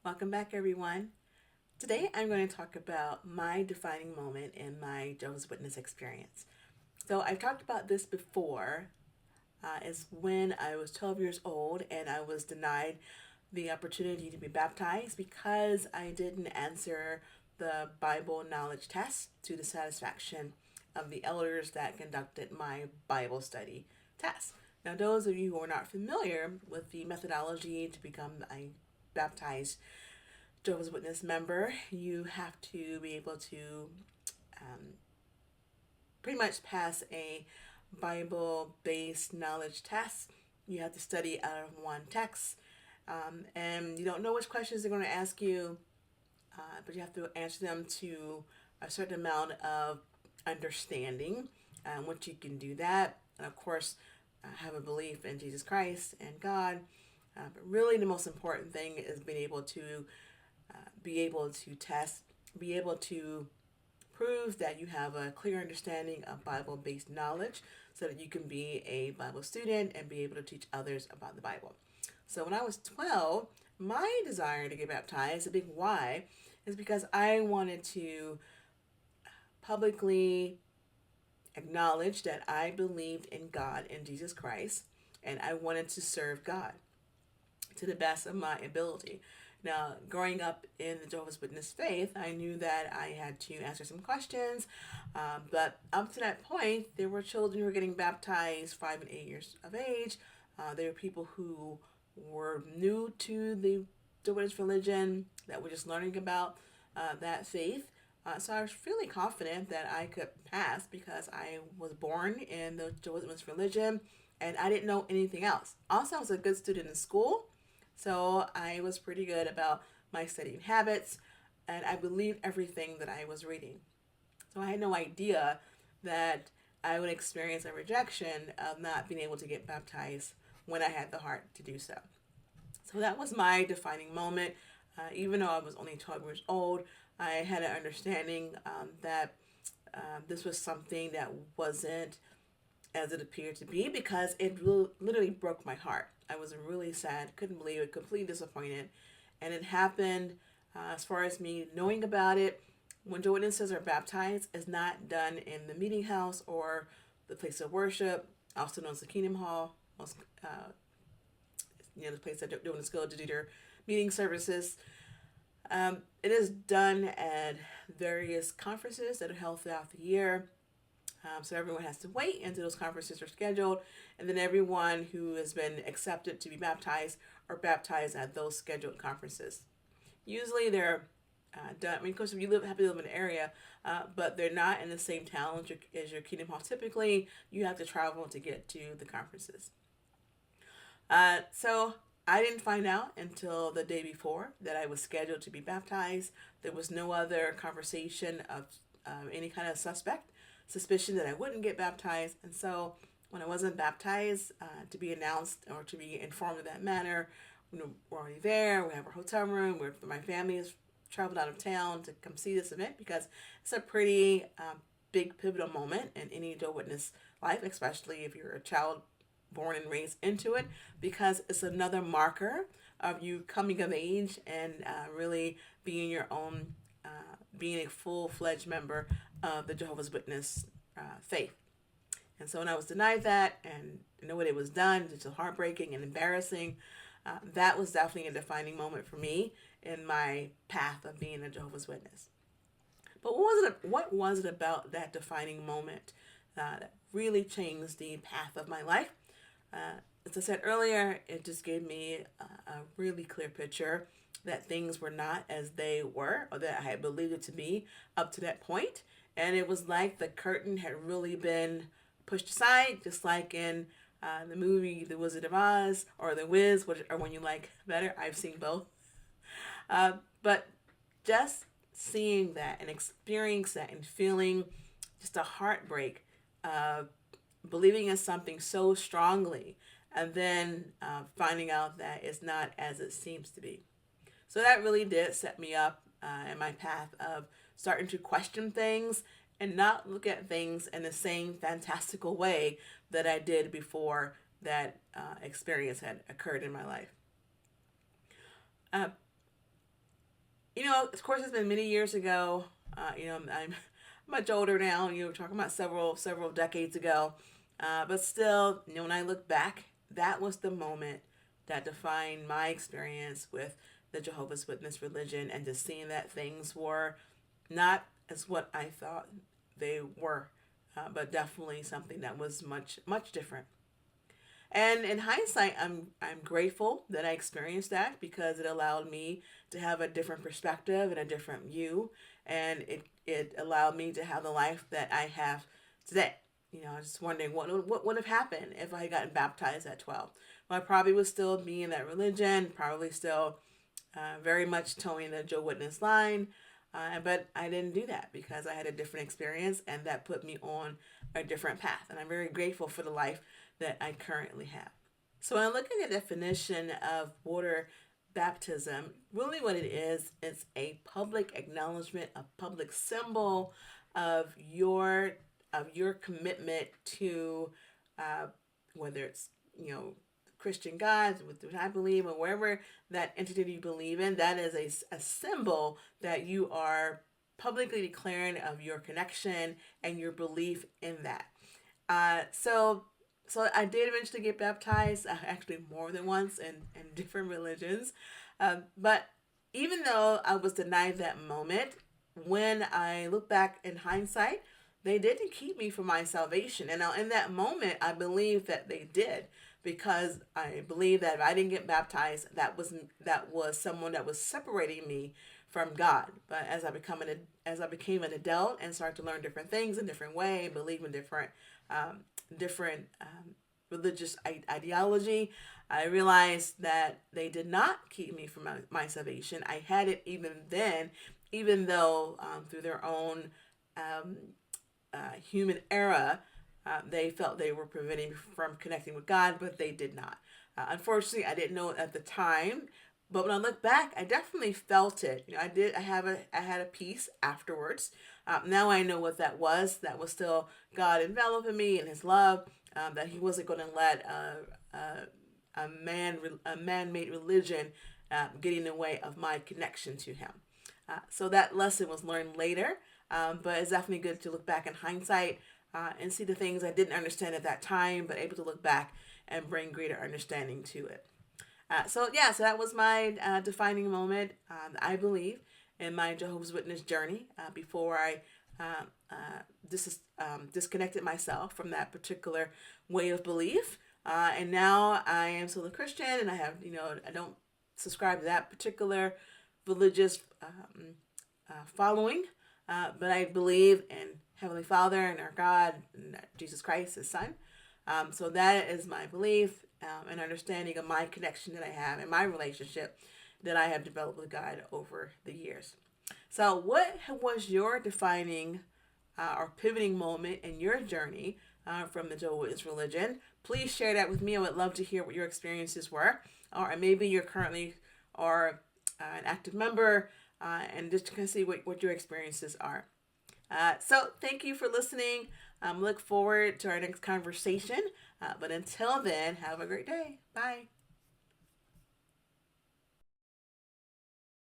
Welcome back, everyone. Today I'm going to talk about my defining moment in my Jehovah's Witness experience. So, I've talked about this before, is when I was 12 years old and I was denied the opportunity to be baptized because I didn't answer the Bible knowledge test to the satisfaction of the elders that conducted my Bible study test. Now, those of you who are not familiar with the methodology to become a baptized Jehovah's Witness member, you have to be able to um, pretty much pass a Bible based knowledge test. You have to study out of one text, and you don't know which questions they're going to ask you, but you have to answer them to a certain amount of understanding, once you can do that. And of course, have a belief in Jesus Christ and God. But really, the most important thing is be able to test, be able to prove that you have a clear understanding of Bible based knowledge so that you can be a Bible student and be able to teach others about the Bible. So when I was 12, my desire to get baptized, a big why, is because I wanted to publicly acknowledge that I believed in God and Jesus Christ, and I wanted to serve God to the best of my ability. Now, growing up in the Jehovah's Witness faith, I knew that I had to answer some questions, but up to that point, there were children who were getting baptized 5 and 8 years of age. There were people who were new to the Jehovah's religion that were just learning about that faith. So I was really confident that I could pass because I was born in the Jehovah's Witness religion and I didn't know anything else. Also, I was a good student in school, so I was pretty good about my studying habits and I believed everything that I was reading. So I had no idea that I would experience a rejection of not being able to get baptized when I had the heart to do so. So that was my defining moment. Even though I was only 12 years old, I had an understanding that this was something that wasn't as it appeared to be because it literally broke my heart. I was really sad, couldn't believe it, completely disappointed. And it happened, as far as me knowing about it, when Jehovah's Witnesses are baptized, is not done in the meeting house or the place of worship, also known as the Kingdom Hall, most, the place that Jehovah's Witnesses go to do their meeting services. It is done at various conferences that are held throughout the year. So everyone has to wait until those conferences are scheduled, and then everyone who has been accepted to be baptized are baptized at those scheduled conferences. Usually they're done. I mean, of course, if you happen to live in an area, but they're not in the same town as your Kingdom Hall. Typically, you have to travel to get to the conferences. So I didn't find out until the day before that I was scheduled to be baptized. There was no other conversation of any kind of suspicion that I wouldn't get baptized. And so when I wasn't baptized, to be announced or to be informed of that manner, we're already there. We have our hotel room. My family has traveled out of town to come see this event because it's a pretty big pivotal moment in any Jehovah's Witness life, especially if you're a child born and raised into it, because it's another marker of you coming of age and really being your own, being a full-fledged member of the Jehovah's Witness faith. And so when I was denied that and you know what it was done, it's heartbreaking and embarrassing. That was definitely a defining moment for me in my path of being a Jehovah's Witness. But what was it about that defining moment that really changed the path of my life? As I said earlier, it just gave me a really clear picture that things were not as they were or that I had believed it to be up to that point. And it was like the curtain had really been pushed aside, just like in the movie The Wizard of Oz or The Wiz, or when you like better. I've seen both. But just seeing that and experiencing that and feeling just a heartbreak of believing in something so strongly and then finding out that it's not as it seems to be. So that really did set me up in my path of starting to question things and not look at things in the same fantastical way that I did before that experience had occurred in my life. Uh, So, of course, it's been many years ago. I'm much older now. We're talking about several decades ago. But still, when I look back, that was the moment that defined my experience with the Jehovah's Witness religion, and just seeing that things were not as what I thought they were, but definitely something that was much different. And in hindsight, I'm grateful that I experienced that, because it allowed me to have a different perspective and a different view, and it allowed me to have the life that I have today. I was just wondering what would have happened if I had gotten baptized at 12. Well, I probably would still be in that religion, probably still very much towing the Jehovah's Witness line, but I didn't do that because I had a different experience, and that put me on a different path. And I'm very grateful for the life that I currently have. So when I look at the definition of water baptism, really what it is, it's a public acknowledgement, a public symbol of your commitment to whether it's Christian God, what I believe, or wherever that entity you believe in. That is a symbol that you are publicly declaring of your connection and your belief in that. So I did eventually get baptized, actually more than once in different religions. But even though I was denied that moment, when I look back in hindsight, they didn't keep me from my salvation. And now in that moment, I believe that they did, because I believe that if I didn't get baptized, that was someone that was separating me from God. But as I became an adult and started to learn different things in different way, believe in different religious ideology, I realized that they did not keep me from my salvation. I had it even then, even though through their own human era, they felt they were preventing me from connecting with God, but they did not. Unfortunately, I didn't know it at the time, but when I look back, I definitely felt it. I had a peace afterwards. Now I know what that was. That was still God enveloping me in His love. That He wasn't going to let a man-made religion get in the way of my connection to Him. So that lesson was learned later, but it's definitely good to look back in hindsight and see the things I didn't understand at that time, but able to look back and bring greater understanding to it. So that was my defining moment, I believe, in my Jehovah's Witness journey before I disconnected myself from that particular way of belief. And now I am still a Christian, and I have, I don't subscribe to that particular religious following, but I believe in Heavenly Father and our God and Jesus Christ, His Son. So that is my belief and understanding of my connection that I have and my relationship that I have developed with God over the years. So what was your defining or pivoting moment in your journey from the Jehovah's Witness religion? Please share that with me. I would love to hear what your experiences were. Or maybe you're currently an active member, and just to see what your experiences are. So thank you for listening. Look forward to our next conversation. But until then, have a great day. Bye.